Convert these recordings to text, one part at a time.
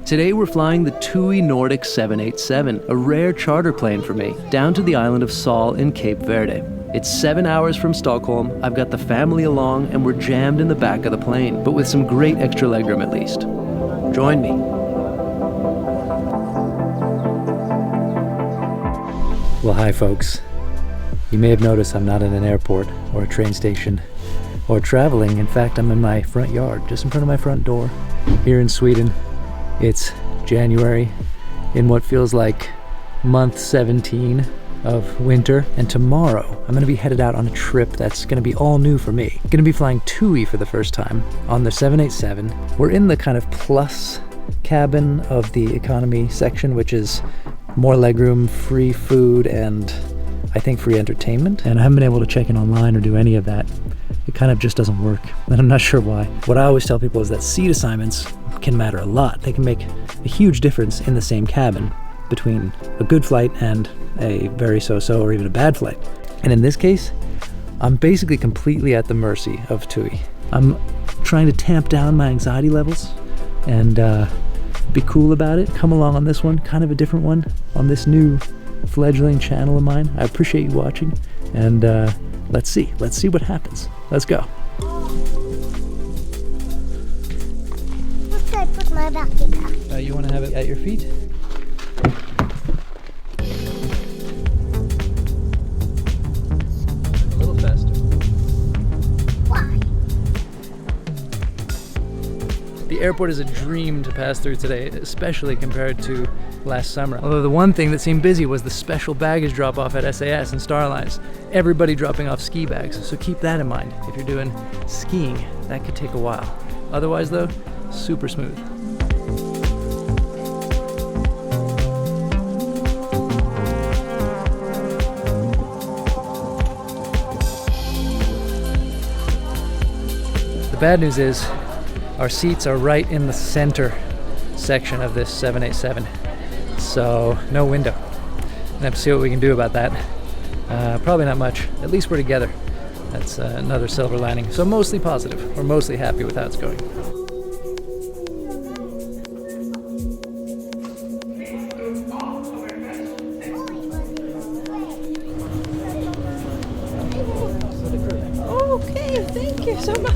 Today we're flying the TUI Nordic 787, a rare charter plane for me, down to the island of Sol in Cape Verde. It's 7 hours from Stockholm, I've got the family along, and we're jammed in the back of the plane, but with some great extra legroom at least. Join me. Well, hi folks. You may have noticed I'm not in an airport or a train station or traveling. In fact, I'm in my front yard, just in front of my front door, here in Sweden. It's January in what feels like month 17 of winter, and tomorrow I'm gonna be headed out on a trip that's gonna be all new for me. I'm gonna be flying TUI for the first time on the 787. We're in the kind of plus cabin of the economy section, which is more legroom, free food, and I think free entertainment. And I haven't been able to check in online or do any of that. It kind of just doesn't work, and I'm not sure why. What I always tell people is that seat assignments can matter a lot. They can make a huge difference in the same cabin between a good flight and a very so-so or even a bad flight. And in this case, I'm basically completely at the mercy of TUI. I'm trying to tamp down my anxiety levels and be cool about it. Come along on this one, kind of a different one, on this new fledgling channel of mine. I appreciate you watching, and let's see what happens. Let's go. I put my backpack up. You want to have it at your feet? A little faster. Why? The airport is a dream to pass through today, especially compared to last summer. Although the one thing that seemed busy was the special baggage drop-off at SAS and Starlines. Everybody dropping off ski bags, so keep that in mind. If you're doing skiing, that could take a while. Otherwise though, super smooth. The bad news is our seats are right in the center section of this 787, so no window. We'll have to see what we can do about that. Probably not much. At least we're together. That's another silver lining. So mostly positive. We're mostly happy with how it's going. Okay, thank you so much.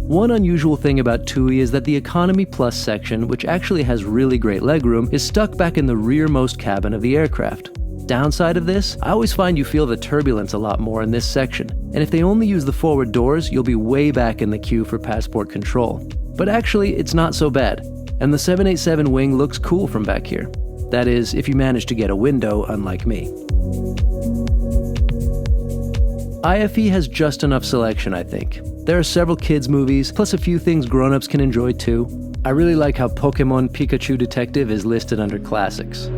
One unusual thing about TUI is that the Economy Plus section, which actually has really great legroom, is stuck back in the rearmost cabin of the aircraft. Downside of this, I always find you feel the turbulence a lot more in this section, and if they only use the forward doors, you'll be way back in the queue for passport control. But actually, it's not so bad, and the 787 wing looks cool from back here. That is, if you manage to get a window, unlike me. IFE has just enough selection, I think. There are several kids' movies, plus a few things grown-ups can enjoy too. I really like how Pokemon Pikachu Detective is listed under classics.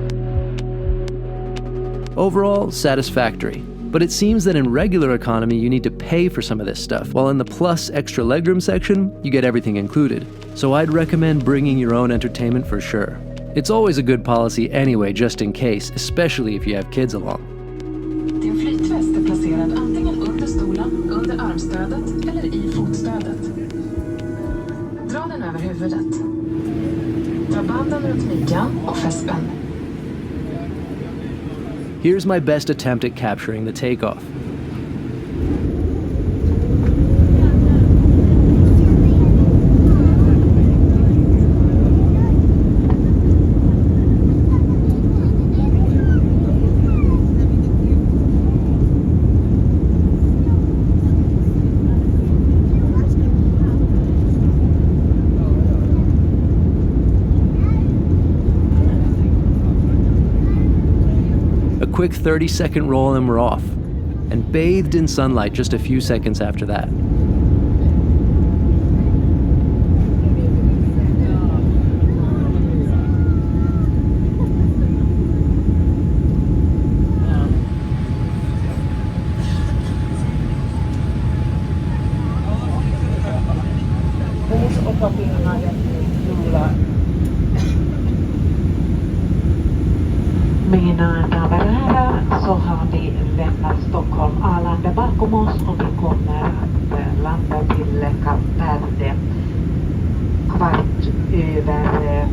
Overall, satisfactory. But it seems that in regular economy you need to pay for some of this stuff, while in the plus extra legroom section, you get everything included. So I'd recommend bringing your own entertainment for sure. It's always a good policy anyway, just in case, especially if you have kids along. Din flytväst är placerad antingen under stolen, under armstödet eller i fotstödet. Dra den över huvudet. Dra banden runt midjan och fäst spänn. Here's my best attempt at capturing the takeoff. A quick 30-second roll and we're off, and bathed in sunlight just a few seconds after that. Med Mina damer och herrar, så har vi lämnat Stockholm Arlanda bakom oss och vi kommer att landa till Kap Verde kvart över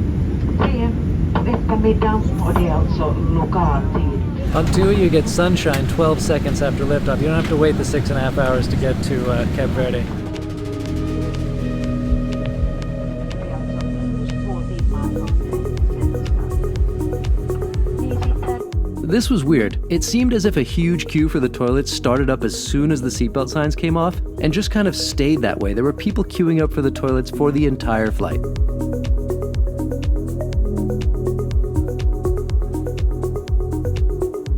3 på eftermiddagen och det är alltså lokal tid. On TUI you get sunshine 12 seconds after liftoff. You don't have to wait the 6.5 hours to get to Cape Verde. This was weird. It seemed as if a huge queue for the toilets started up as soon as the seatbelt signs came off and just kind of stayed that way. There were people queuing up for the toilets for the entire flight.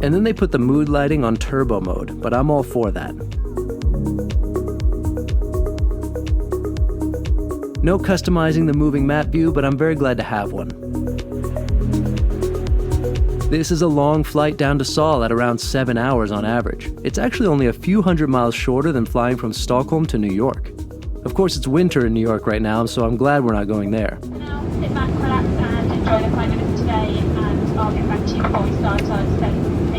And then they put the mood lighting on turbo mode, but I'm all for that. No customizing the moving map view, but I'm very glad to have one. This is a long flight down to Seoul at around 7 hours on average. It's actually only a few hundred miles shorter than flying from Stockholm to New York. Of course, it's winter in New York right now, so I'm glad we're not going there. Now, sit back, relax, and enjoy the 5 minutes today, and I'll get back to you before we start our Cape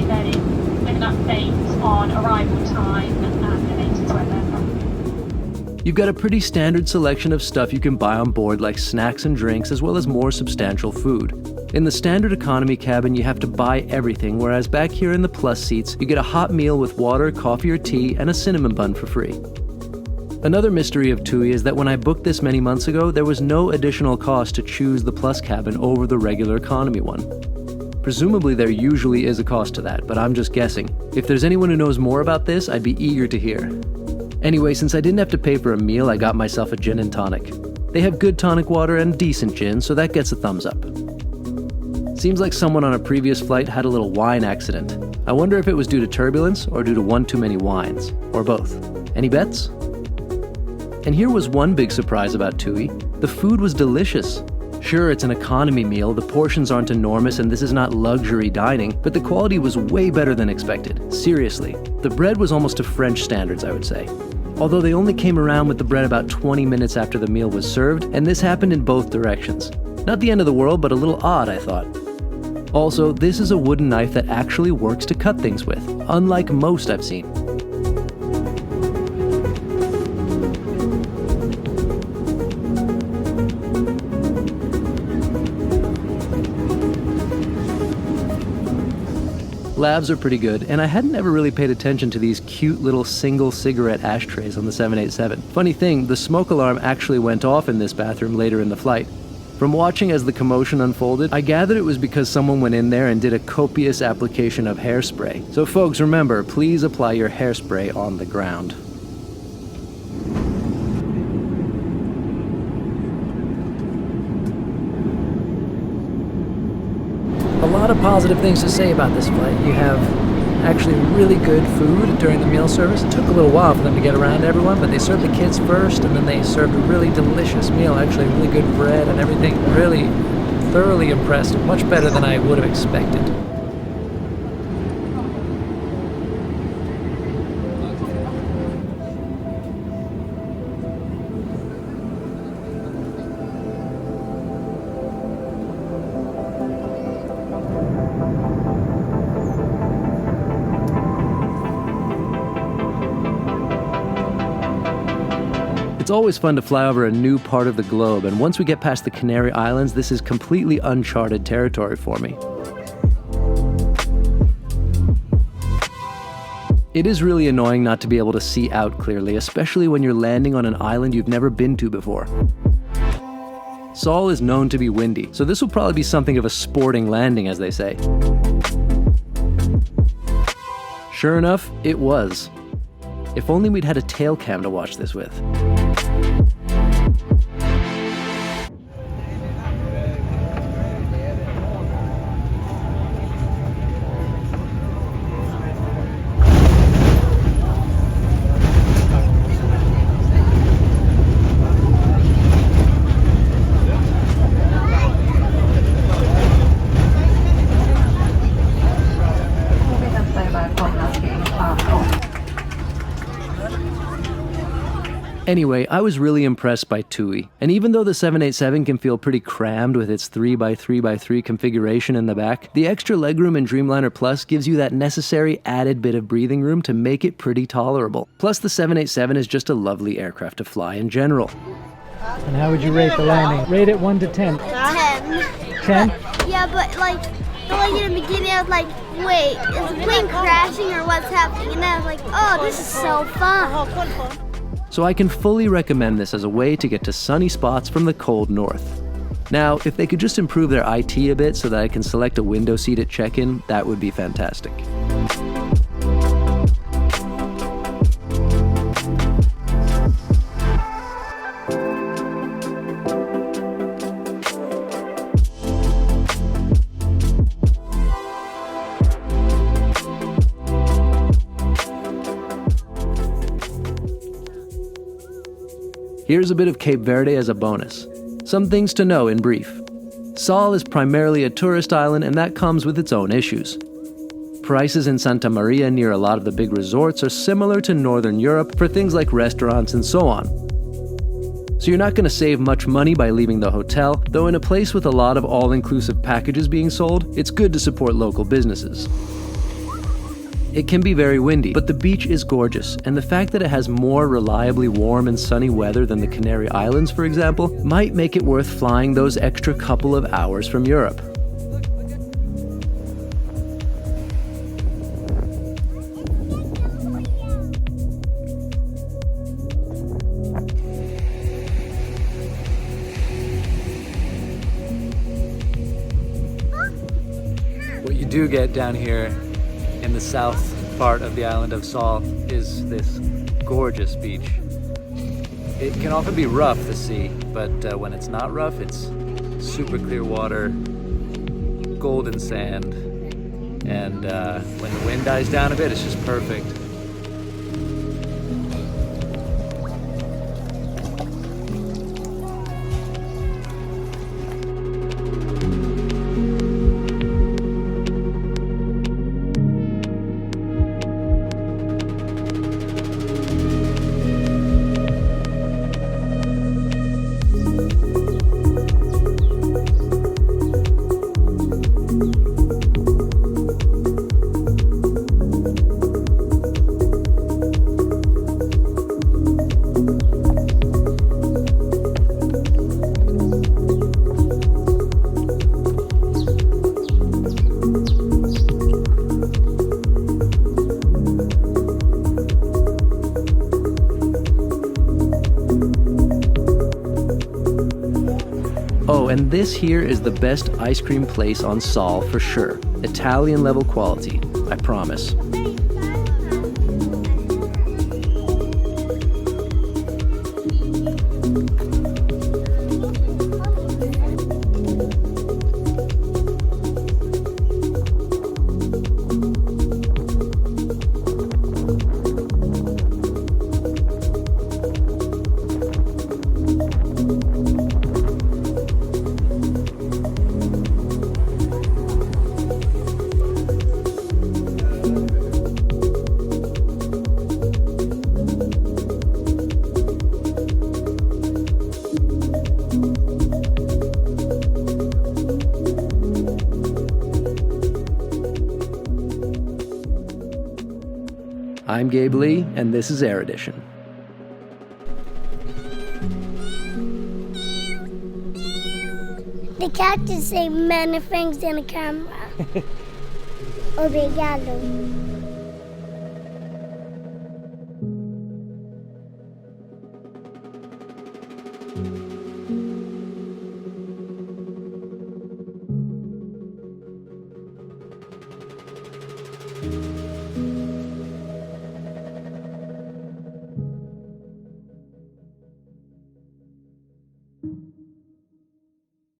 Verde with an update on arrival time and the latest weather. You've got a pretty standard selection of stuff you can buy on board, like snacks and drinks, as well as more substantial food. In the standard economy cabin, you have to buy everything, whereas back here in the plus seats, you get a hot meal with water, coffee or tea, and a cinnamon bun for free. Another mystery of TUI is that when I booked this many months ago, there was no additional cost to choose the plus cabin over the regular economy one. Presumably there usually is a cost to that, but I'm just guessing. If there's anyone who knows more about this, I'd be eager to hear. Anyway, since I didn't have to pay for a meal, I got myself a gin and tonic. They have good tonic water and decent gin, so that gets a thumbs up. Seems like someone on a previous flight had a little wine accident. I wonder if it was due to turbulence or due to one too many wines, or both. Any bets? And here was one big surprise about TUI. The food was delicious. Sure, it's an economy meal, the portions aren't enormous, and this is not luxury dining, but the quality was way better than expected. Seriously. The bread was almost to French standards, I would say. Although they only came around with the bread about 20 minutes after the meal was served, and this happened in both directions. Not the end of the world, but a little odd, I thought. Also, this is a wooden knife that actually works to cut things with, unlike most I've seen. Labs are pretty good, and I hadn't ever really paid attention to these cute little single cigarette ashtrays on the 787. Funny thing, the smoke alarm actually went off in this bathroom later in the flight. From watching as the commotion unfolded, I gathered it was because someone went in there and did a copious application of hairspray. So folks, remember, please apply your hairspray on the ground. A lot of positive things to say about this flight. You have actually really good food during the meal service. It took a little while for them to get around to everyone, but they served the kids first, and then they served a really delicious meal, actually really good bread and everything. Really thoroughly impressed, much better than I would have expected. It's always fun to fly over a new part of the globe, and once we get past the Canary Islands, this is completely uncharted territory for me. It is really annoying not to be able to see out clearly, especially when you're landing on an island you've never been to before. Seoul is known to be windy, so this will probably be something of a sporting landing, as they say. Sure enough, it was. If only we'd had a tail cam to watch this with. Anyway, I was really impressed by TUI, and even though the 787 can feel pretty crammed with its 3x3x3 configuration in the back, the extra legroom in Dreamliner Plus gives you that necessary added bit of breathing room to make it pretty tolerable. Plus, the 787 is just a lovely aircraft to fly in general. And how would you rate the landing? Rate it 1 to 10. 10. 10? Yeah, but like in the beginning I was like, wait, is the plane crashing or what's happening? And then I was like, oh, this is so fun. So I can fully recommend this as a way to get to sunny spots from the cold north. Now, if they could just improve their IT a bit so that I can select a window seat at check-in, that would be fantastic. Here's a bit of Cape Verde as a bonus. Some things to know in brief. Sol is primarily a tourist island, and that comes with its own issues. Prices in Santa Maria near a lot of the big resorts are similar to Northern Europe for things like restaurants and so on. So you're not going to save much money by leaving the hotel, though in a place with a lot of all-inclusive packages being sold, it's good to support local businesses. It can be very windy, but the beach is gorgeous, and the fact that it has more reliably warm and sunny weather than the Canary Islands, for example, might make it worth flying those extra couple of hours from Europe. What you do get down here in the south part of the island of Sol is this gorgeous beach. It can often be rough, the sea, but when it's not rough, it's super clear water, golden sand, and when the wind dies down a bit, it's just perfect. Oh, and this here is the best ice cream place on Sol for sure. Italian level quality, I promise. I'm Gabe Lee, and this is Air Edition. The cat just say many things in the camera. Obrigado.